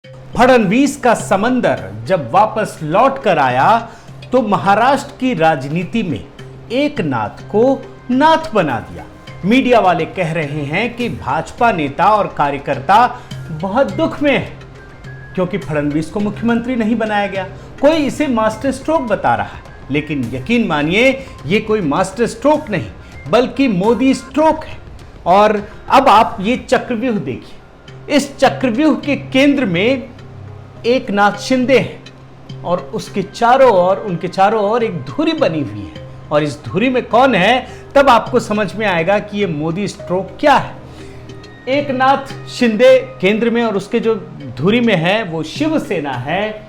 फडणवीस का समंदर जब वापस लौट कर आया तो महाराष्ट्र की राजनीति में एक नाथ को नाथ बना दिया। मीडिया वाले कह रहे हैं कि भाजपा नेता और कार्यकर्ता बहुत दुख में है क्योंकि फडणवीस को मुख्यमंत्री नहीं बनाया गया। कोई इसे मास्टर स्ट्रोक बता रहा है, लेकिन यकीन मानिए ये कोई मास्टर स्ट्रोक नहीं बल्कि मोदी स्ट्रोक है। और अब आप ये चक्रव्यूह देखिए, इस चक्रव्यूह के केंद्र में एक नाथ शिंदे है और उसके चारों ओर, उनके चारों ओर एक धुरी बनी हुई है। और इस धुरी में कौन है तब आपको समझ में आएगा कि ये मोदी स्ट्रोक क्या है। एक नाथ शिंदे केंद्र में और उसके जो धुरी में है वो शिवसेना है,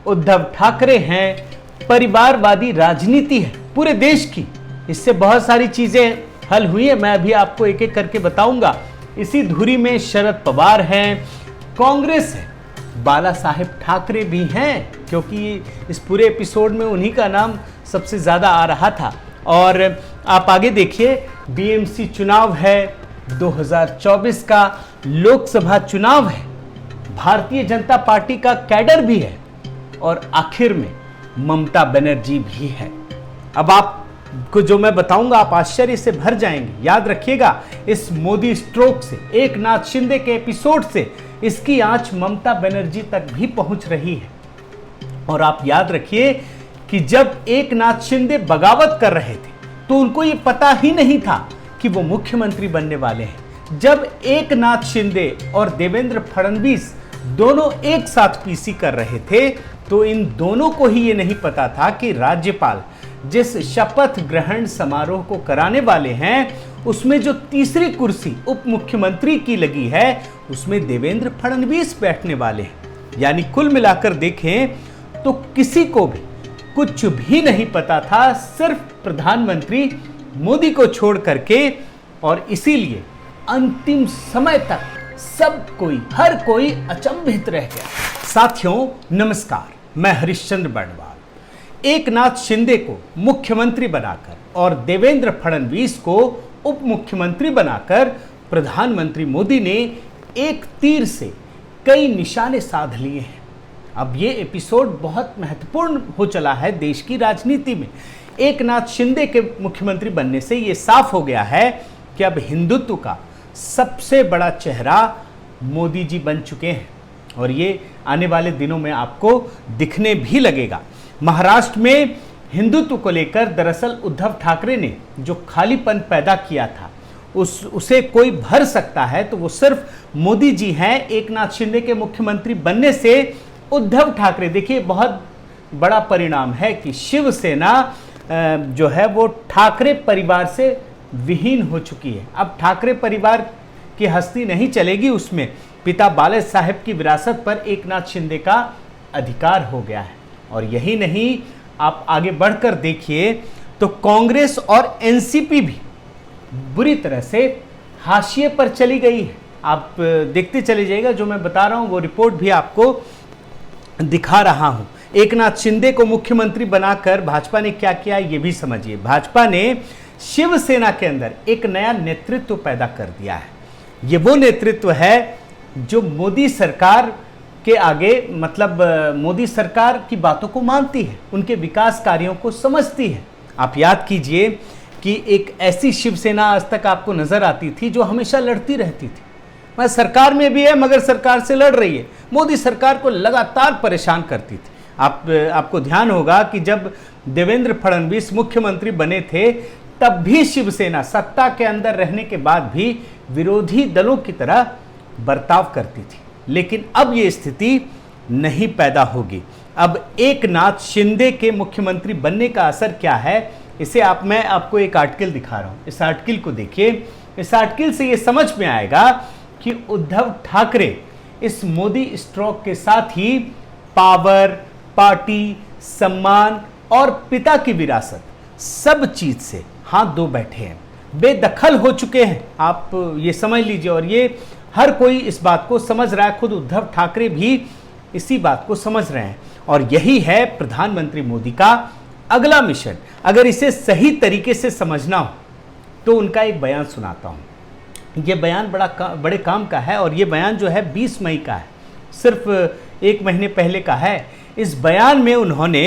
उद्धव ठाकरे हैं, परिवारवादी राजनीति है पूरे देश की। इससे बहुत सारी चीजें हल हुई है, मैं अभी आपको एक एक करके बताऊंगा। इसी धुरी में शरद पवार हैं, कांग्रेस है, बाला साहेब ठाकरे भी हैं क्योंकि इस पूरे एपिसोड में उन्हीं का नाम सबसे ज्यादा आ रहा था। और आप आगे देखिए, बीएमसी चुनाव है, 2024 का लोकसभा चुनाव है, भारतीय जनता पार्टी का कैडर भी है और आखिर में ममता बनर्जी भी है। अब आपको जो मैं बताऊंगा आप आश्चर्य से भर जाएंगे। याद रखिएगा, इस मोदी स्ट्रोक से, एक नाथ शिंदे के एपिसोड से इसकी आंच ममता बनर्जी तक भी पहुंच रही है। और आप याद रखिए कि जब एक नाथ शिंदे बगावत कर रहे थे तो उनको ये पता ही नहीं था कि वो मुख्यमंत्री बनने वाले हैं। जब एक नाथ शिंदे और देवेंद्र फडणवीस दोनों एक साथ पीसी कर रहे थे तो इन दोनों को ही ये नहीं पता था कि राज्यपाल जिस शपथ ग्रहण समारोह को कराने वाले हैं उसमें जो तीसरी कुर्सी उप मुख्यमंत्री की लगी है उसमें देवेंद्र फडणवीस बैठने वाले हैं। यानी कुल मिलाकर देखें तो किसी को भी कुछ भी नहीं पता था, सिर्फ प्रधानमंत्री मोदी को छोड़ करके। और इसीलिए अंतिम समय तक हर कोई अचंभित रह गया। साथियों नमस्कार, मैं हरिश्चंद्र बर्णवाल। एक नाथ शिंदे को मुख्यमंत्री बनाकर और देवेंद्र फडणवीस को उप मुख्यमंत्री बनाकर प्रधानमंत्री मोदी ने एक तीर से कई निशाने साध लिए हैं। अब ये एपिसोड बहुत महत्वपूर्ण हो चला है देश की राजनीति में। एक नाथ शिंदे के मुख्यमंत्री बनने से ये साफ हो गया है कि अब हिंदुत्व का सबसे बड़ा चेहरा मोदी जी बन चुके हैं और ये आने वाले दिनों में आपको दिखने भी लगेगा। महाराष्ट्र में हिंदुत्व को लेकर दरअसल उद्धव ठाकरे ने जो खालीपन पैदा किया था उसे कोई भर सकता है तो वो सिर्फ मोदी जी हैं। एक नाथ शिंदे के मुख्यमंत्री बनने से उद्धव ठाकरे, देखिए बहुत बड़ा परिणाम है कि शिवसेना जो है वो ठाकरे परिवार से विहीन हो चुकी है। अब ठाकरे परिवार की हस्ती नहीं चलेगी, उसमें पिता बाला साहेब की विरासत पर एक नाथ शिंदे का अधिकार हो गया है। और यही नहीं, आप आगे बढ़कर देखिए तो कांग्रेस और एनसीपी भी बुरी तरह से हाशिए पर चली गई है। आप देखते चले जाइएगा, जो मैं बता रहा हूं वो रिपोर्ट भी आपको दिखा रहा हूं। एक नाथ शिंदे को मुख्यमंत्री बनाकर भाजपा ने क्या किया ये भी समझिए। भाजपा ने शिवसेना के अंदर एक नया नेतृत्व पैदा कर दिया है। ये वो नेतृत्व है जो मोदी सरकार के आगे, मतलब मोदी सरकार की बातों को मानती है, उनके विकास कार्यों को समझती है। आप याद कीजिए कि एक ऐसी शिवसेना आज तक आपको नजर आती थी जो हमेशा लड़ती रहती थी। मैं सरकार में भी है मगर सरकार से लड़ रही है, मोदी सरकार को लगातार परेशान करती थी। आपको ध्यान होगा कि जब देवेंद्र फडणवीस मुख्यमंत्री बने थे तब भी शिवसेना सत्ता के अंदर रहने के बाद भी विरोधी दलों की तरह बर्ताव करती थी। लेकिन अब ये स्थिति नहीं पैदा होगी। अब एक नाथ शिंदे के मुख्यमंत्री बनने का असर क्या है, इसे मैं आपको एक आर्टिकल दिखा रहा हूं। इस आर्टिकल को देखिए। इस आर्टिकल से ये समझ में आएगा कि उद्धव ठाकरे इस मोदी स्ट्रोक के साथ ही पावर, पार्टी, सम्मान और पिता की विरासत, सब चीज से हाथ धो बैठे हैं, बेदखल हो चुके हैं। आप ये समझ लीजिए। और ये हर कोई इस बात को समझ रहा है, खुद उद्धव ठाकरे भी इसी बात को समझ रहे हैं। और यही है प्रधानमंत्री मोदी का अगला मिशन। अगर इसे सही तरीके से समझना हो तो उनका एक बयान सुनाता हूं। ये बयान बड़े काम का है और ये बयान जो है 20 मई का है। सिर्फ 1 महीने पहले का है। इस बयान में उन्होंने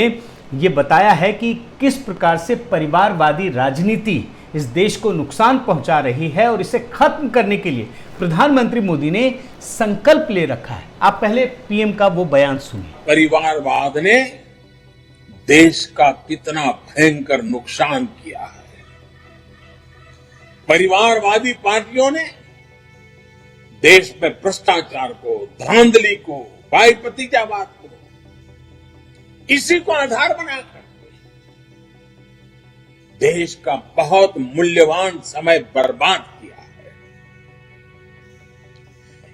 ये बताया है कि किस प्रकार से परिवारवादी राजनीति इस देश को नुकसान पहुंचा रही है और इसे खत्म करने के लिए प्रधानमंत्री मोदी ने संकल्प ले रखा है। आप पहले पीएम का वो बयान सुनिए। परिवारवाद ने देश का कितना भयंकर नुकसान किया है। परिवारवादी पार्टियों ने देश में भ्रष्टाचार को, धांधली को, भाई भतीजावाद को, इसी को आधार बनाकर देश का बहुत मूल्यवान समय बर्बाद किया है।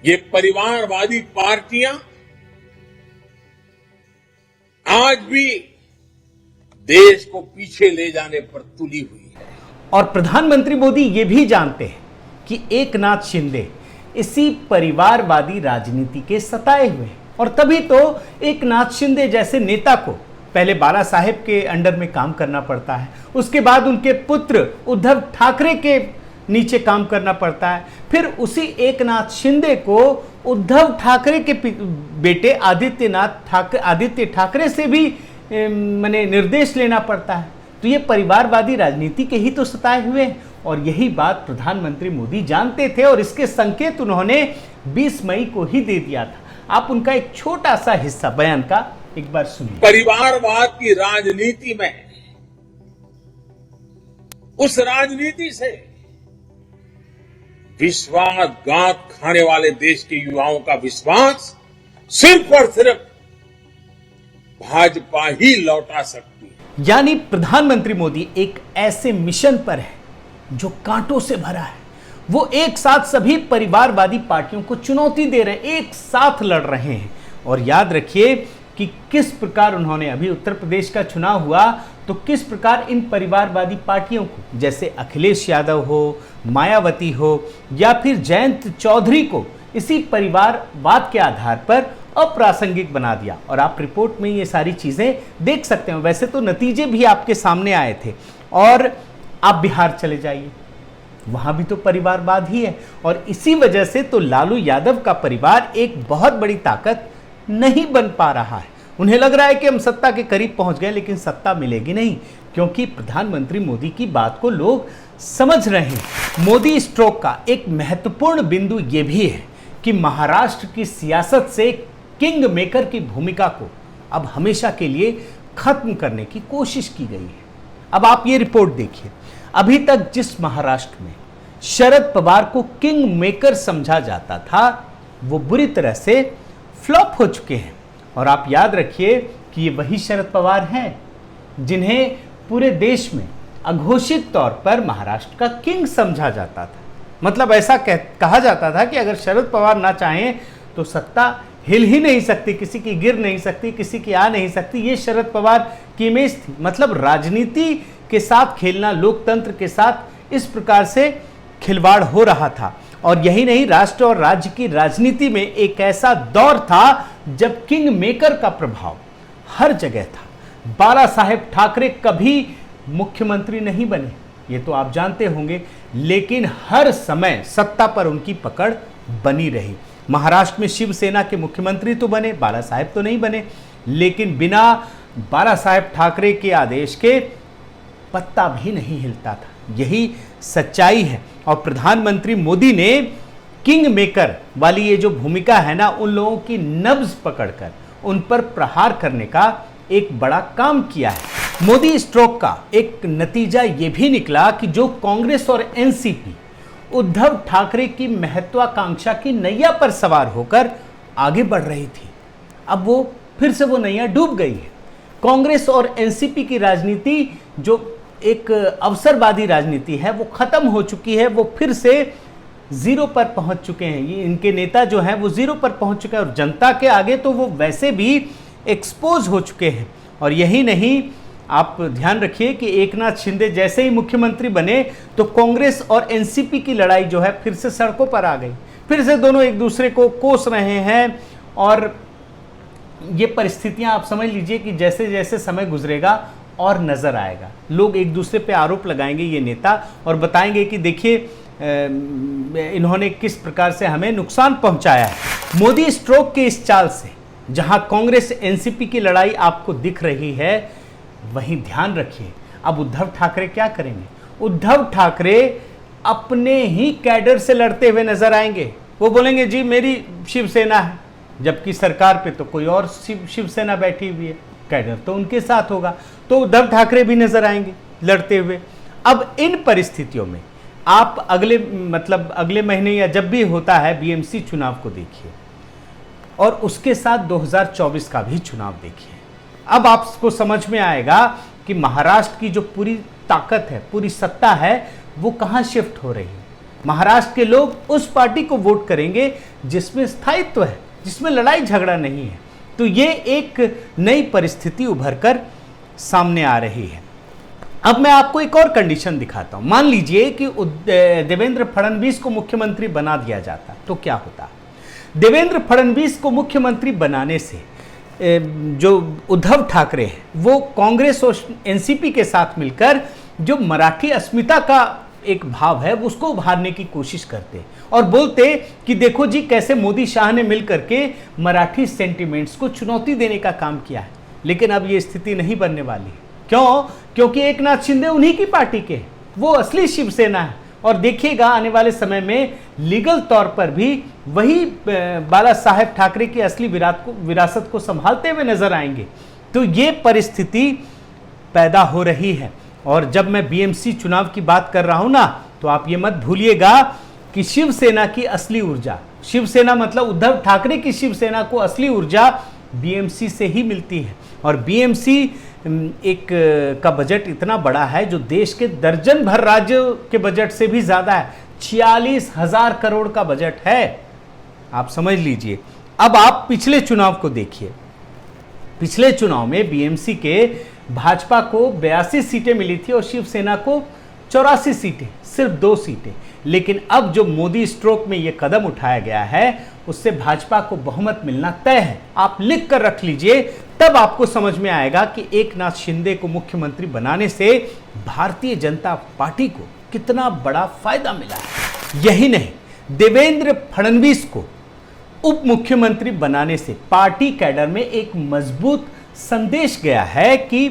ये परिवारवादी पार्टियां आज भी देश को पीछे ले जाने पर तुली हुई है। और प्रधानमंत्री मोदी ये भी जानते हैं कि एकनाथ शिंदे इसी परिवारवादी राजनीति के सताए हुए हैं और तभी तो एकनाथ शिंदे जैसे नेता को पहले बाला साहेब के अंडर में काम करना पड़ता है, उसके बाद उनके पुत्र उद्धव ठाकरे के नीचे काम करना पड़ता है, फिर उसी एकनाथ शिंदे को उद्धव ठाकरे के बेटे आदित्य ठाकरे से भी माने निर्देश लेना पड़ता है। तो ये परिवारवादी राजनीति के ही तो सताए हुए हैं और यही बात प्रधानमंत्री मोदी जानते थे और इसके संकेत उन्होंने 20 मई को ही दे दिया था। आप उनका एक छोटा सा हिस्सा बयान का एक बार सुनिए। परिवारवाद की राजनीति में उस राजनीति से विश्वासघात खाने वाले देश के युवाओं का विश्वास सिर्फ और सिर्फ भाजपा ही लौटा सकती है। यानी प्रधानमंत्री मोदी एक ऐसे मिशन पर है जो कांटों से भरा है। वो एक साथ सभी परिवारवादी पार्टियों को चुनौती दे रहे हैं, एक साथ लड़ रहे हैं। और याद रखिए कि किस प्रकार उन्होंने अभी उत्तर प्रदेश का चुनाव हुआ तो किस प्रकार इन परिवारवादी पार्टियों को, जैसे अखिलेश यादव हो, मायावती हो या फिर जयंत चौधरी को, इसी परिवारवाद के आधार पर अप्रासंगिक बना दिया। और आप रिपोर्ट में ये सारी चीजें देख सकते हैं। वैसे तो नतीजे भी आपके सामने आए थे। और आप बिहार चले जाइए, वहां भी तो परिवारवाद ही है और इसी वजह से तो लालू यादव का परिवार एक बहुत बड़ी ताकत नहीं बन पा रहा है। उन्हें लग रहा है कि हम सत्ता के करीब पहुंच गए, लेकिन सत्ता मिलेगी नहीं, क्योंकि प्रधानमंत्री मोदी की बात को लोग समझ रहे हैं। मोदी स्ट्रोक का एक महत्वपूर्ण बिंदु यह भी है कि महाराष्ट्र की सियासत से किंग मेकर की भूमिका को अब हमेशा के लिए खत्म करने की कोशिश की गई है। अब आप ये रिपोर्ट देखिए, अभी तक जिस महाराष्ट्र में शरद पवार को किंग मेकर समझा जाता था वो बुरी तरह से फ्लॉप हो चुके हैं। और आप याद रखिए कि ये वही शरद पवार हैं जिन्हें पूरे देश में अघोषित तौर पर महाराष्ट्र का किंग समझा जाता था। मतलब ऐसा कहा जाता था कि अगर शरद पवार ना चाहें तो सत्ता हिल ही नहीं सकती, किसी की गिर नहीं सकती, किसी की आ नहीं सकती। ये शरद पवार की इमेज थी। मतलब राजनीति के साथ खेलना, लोकतंत्र के साथ इस प्रकार से खिलवाड़ हो रहा था। और यही नहीं, राष्ट्र और राज्य की राजनीति में एक ऐसा दौर था जब किंग मेकर का प्रभाव हर जगह था। बाला साहेब ठाकरे कभी मुख्यमंत्री नहीं बने, ये तो आप जानते होंगे, लेकिन हर समय सत्ता पर उनकी पकड़ बनी रही। महाराष्ट्र में शिवसेना के मुख्यमंत्री तो बने, बाला साहेब तो नहीं बने, लेकिन बिना बाला साहेब ठाकरे के आदेश के पत्ता भी नहीं हिलता था। यही सच्चाई है। और प्रधानमंत्री मोदी ने किंग मेकर वाली ये जो भूमिका है ना, उन लोगों की नब्ज पकड़कर उन पर प्रहार करने का एक बड़ा काम किया है। मोदी स्ट्रोक का एक नतीजा ये भी निकला कि जो कांग्रेस और एनसीपी उद्धव ठाकरे की महत्वाकांक्षा की नैया पर सवार होकर आगे बढ़ रही थी, अब वो फिर से वो नैया डूब गई है। कांग्रेस और एनसीपी की राजनीति जो एक अवसरवादी राजनीति है वो खत्म हो चुकी है। वो फिर से जीरो पर पहुंच चुके हैं। ये इनके नेता जो हैं वो जीरो पर पहुंच चुके हैं और जनता के आगे तो वो वैसे भी एक्सपोज हो चुके हैं। और यही नहीं, आप ध्यान रखिए कि एकनाथ शिंदे जैसे ही मुख्यमंत्री बने तो कांग्रेस और एनसीपी की लड़ाई जो है फिर से सड़कों पर आ गई। फिर से दोनों एक दूसरे को कोस रहे हैं। और ये परिस्थितियां आप समझ लीजिए कि जैसे जैसे समय गुजरेगा और नजर आएगा। लोग एक दूसरे पे आरोप लगाएंगे ये नेता और बताएंगे कि देखिए इन्होंने किस प्रकार से हमें नुकसान पहुंचाया है। मोदी स्ट्रोक के इस चाल से जहां कांग्रेस एनसीपी की लड़ाई आपको दिख रही है, वहीं ध्यान रखिए अब उद्धव ठाकरे क्या करेंगे। उद्धव ठाकरे अपने ही कैडर से लड़ते हुए नजर आएंगे। वो बोलेंगे जी मेरी शिवसेना है, जबकि सरकार पे तो कोई और शिवसेना बैठी हुई है, कैडर तो उनके साथ होगा। तो उद्धव ठाकरे भी नजर आएंगे लड़ते हुए। अब इन परिस्थितियों में आप अगले महीने या जब भी होता है बीएमसी चुनाव को देखिए और उसके साथ 2024 का भी चुनाव देखिए। अब आपको समझ में आएगा कि महाराष्ट्र की जो पूरी ताकत है, पूरी सत्ता है, वो कहां शिफ्ट हो रही है। महाराष्ट्र के लोग उस पार्टी को वोट करेंगे जिसमें स्थायित्व है, जिसमें लड़ाई झगड़ा नहीं है। तो ये एक नई परिस्थिति उभर कर सामने आ रही है। अब मैं आपको एक और कंडीशन दिखाता हूं। मान लीजिए कि देवेंद्र फडणवीस को मुख्यमंत्री बना दिया जाता तो क्या होता। देवेंद्र फडणवीस को मुख्यमंत्री बनाने से जो उद्धव ठाकरे हैं वो कांग्रेस और एनसीपी के साथ मिलकर जो मराठी अस्मिता का एक भाव है उसको उभारने की कोशिश करते और बोलते कि देखो जी कैसे मोदी शाह ने मिलकर के मराठी सेंटिमेंट्स को चुनौती देने का काम किया है। लेकिन अब ये स्थिति नहीं बनने वाली। क्यों? क्योंकि एकनाथ शिंदे उन्हीं की पार्टी के, वो असली शिवसेना है। और देखिएगा आने वाले समय में लीगल तौर पर भी वही बाला साहेब ठाकरे की असली विरासत को संभालते हुए नजर आएंगे। तो ये परिस्थिति पैदा हो रही है। और जब मैं बीएमसी चुनाव की बात कर रहा हूं ना, तो आप ये मत भूलिएगा कि शिवसेना की असली ऊर्जा, शिवसेना मतलब उद्धव ठाकरे की शिवसेना को असली ऊर्जा बीएमसी से ही मिलती है। और बीएमसी एक का बजट इतना बड़ा है जो देश के दर्जन भर राज्यों के बजट से भी ज्यादा है। 46,000 करोड़ का बजट है, आप समझ लीजिए। अब आप पिछले चुनाव को देखिए। पिछले चुनाव में बीएमसी के भाजपा को 82 सीटें मिली थी और शिवसेना को 84 सीटें, सिर्फ 2 सीटें। लेकिन अब जो मोदी स्ट्रोक में यह कदम उठाया गया है उससे भाजपा को बहुमत मिलना तय है। आप लिख कर रख लीजिए, तब आपको समझ में आएगा कि एकनाथ शिंदे को मुख्यमंत्री बनाने से भारतीय जनता पार्टी को कितना बड़ा फायदा मिला है। यही नहीं, देवेंद्र फडणवीस को उप मुख्यमंत्री बनाने से पार्टी कैडर में एक मजबूत संदेश गया है कि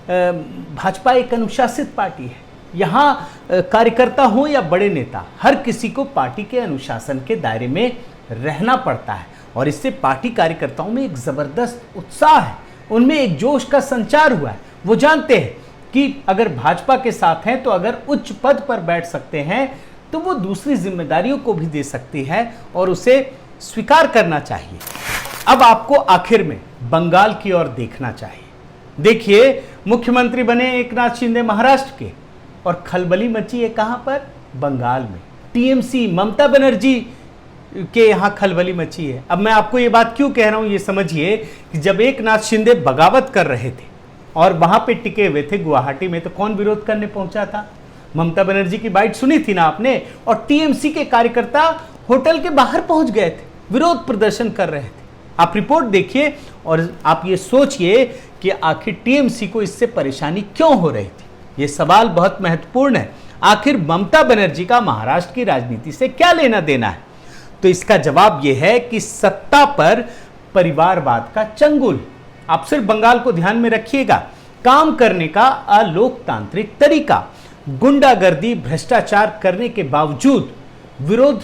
भाजपा एक अनुशासित पार्टी है। यहाँ कार्यकर्ता हो या बड़े नेता, हर किसी को पार्टी के अनुशासन के दायरे में रहना पड़ता है। और इससे पार्टी कार्यकर्ताओं में एक जबरदस्त उत्साह है, उनमें एक जोश का संचार हुआ है। वो जानते हैं कि अगर भाजपा के साथ हैं तो अगर उच्च पद पर बैठ सकते हैं तो वो दूसरी जिम्मेदारियों को भी दे सकती है और उसे स्वीकार करना चाहिए। अब आपको आखिर में बंगाल की ओर देखना चाहिए। देखिए, मुख्यमंत्री बने एकनाथ शिंदे महाराष्ट्र के और खलबली मची है कहां पर? बंगाल में। टीएमसी ममता बनर्जी के यहां खलबली मची है। अब मैं आपको ये बात क्यों कह रहा हूं, ये समझिए कि जब एकनाथ शिंदे बगावत कर रहे थे और वहां पे टिके हुए थे गुवाहाटी में, तो कौन विरोध करने पहुंचा था? ममता बनर्जी की बाइट सुनी थी ना आपने। और टीएमसी के कार्यकर्ता होटल के बाहर पहुंच गए थे, विरोध प्रदर्शन कर रहे थे। आप रिपोर्ट देखिए और आप ये सोचिए कि आखिर टीएमसी को इससे परेशानी क्यों हो रही थी। ये सवाल बहुत महत्वपूर्ण है। आखिर ममता बनर्जी का महाराष्ट्र की राजनीति से क्या लेना देना है? तो इसका जवाब यह है कि सत्ता पर परिवारवाद का चंगुल। आप सिर्फ बंगाल को ध्यान में रखिएगा। काम करने का अलोकतांत्रिक तरीका, गुंडागर्दी, भ्रष्टाचार करने के बावजूद विरोध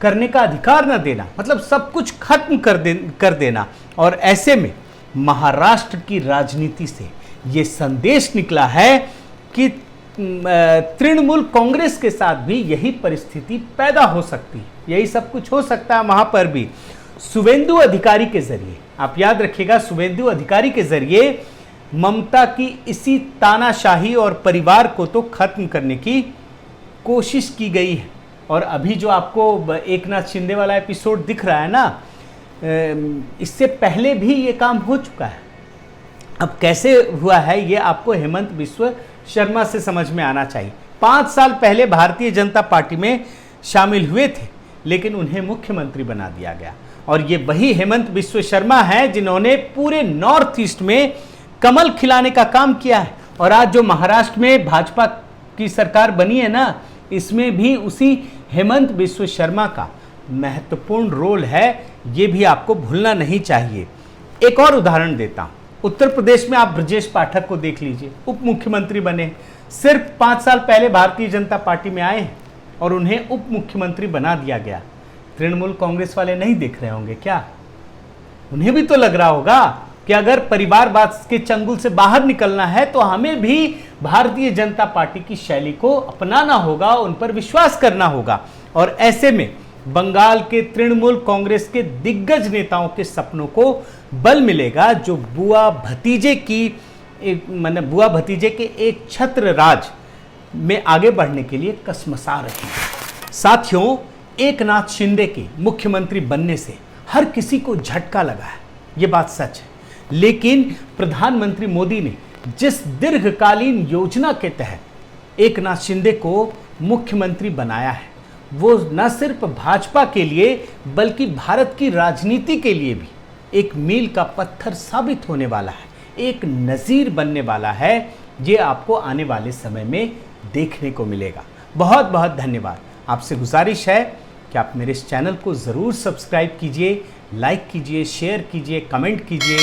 करने का अधिकार न देना, मतलब सब कुछ खत्म कर देना। और ऐसे में महाराष्ट्र की राजनीति से यह संदेश निकला है कि तृणमूल कांग्रेस के साथ भी यही परिस्थिति पैदा हो सकती है, यही सब कुछ हो सकता है वहां पर भी। शुवेंदु अधिकारी के जरिए, आप याद रखिएगा, शुवेंदु अधिकारी के जरिए ममता की इसी तानाशाही और परिवार को तो खत्म करने की कोशिश की गई है। और अभी जो आपको एकनाथ शिंदे वाला एपिसोड दिख रहा है ना, इससे पहले भी ये काम हो चुका है। अब कैसे हुआ है ये आपको हेमंत बिस्वा शर्मा से समझ में आना चाहिए। 5 साल पहले भारतीय जनता पार्टी में शामिल हुए थे, लेकिन उन्हें मुख्यमंत्री बना दिया गया। और ये वही हेमंत बिस्वा शर्मा है जिन्होंने पूरे नॉर्थ ईस्ट में कमल खिलाने का काम किया है। और आज जो महाराष्ट्र में भाजपा की सरकार बनी है ना, इसमें भी उसी हेमंत बिस्व शर्मा का महत्वपूर्ण रोल है, ये भी आपको भूलना नहीं चाहिए। एक और उदाहरण देता हूं, उत्तर प्रदेश में आप ब्रजेश पाठक को देख लीजिए, उप मुख्यमंत्री बने, सिर्फ 5 साल पहले भारतीय जनता पार्टी में आए और उन्हें उप मुख्यमंत्री बना दिया गया। तृणमूल कांग्रेस वाले नहीं देख रहे होंगे क्या? उन्हें भी तो लग रहा होगा कि अगर परिवारवाद के चंगुल से बाहर निकलना है तो हमें भी भारतीय जनता पार्टी की शैली को अपनाना होगा, उन पर विश्वास करना होगा। और ऐसे में बंगाल के तृणमूल कांग्रेस के दिग्गज नेताओं के सपनों को बल मिलेगा, जो बुआ भतीजे के एक छत्र राज में आगे बढ़ने के लिए कसमसा रही है। साथियों, एकनाथ शिंदे के मुख्यमंत्री बनने से हर किसी को झटका लगा है, ये बात सच है। लेकिन प्रधानमंत्री मोदी ने जिस दीर्घकालीन योजना के तहत एकनाथ शिंदे को मुख्यमंत्री बनाया है, वो न सिर्फ भाजपा के लिए बल्कि भारत की राजनीति के लिए भी एक मील का पत्थर साबित होने वाला है, एक नज़ीर बनने वाला है। ये आपको आने वाले समय में देखने को मिलेगा। बहुत बहुत धन्यवाद। आपसे गुजारिश है कि आप मेरे इस चैनल को ज़रूर सब्सक्राइब कीजिए, लाइक कीजिए, शेयर कीजिए, कमेंट कीजिए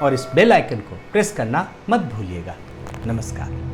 और इस बेल आइकन को प्रेस करना मत भूलिएगा। नमस्कार।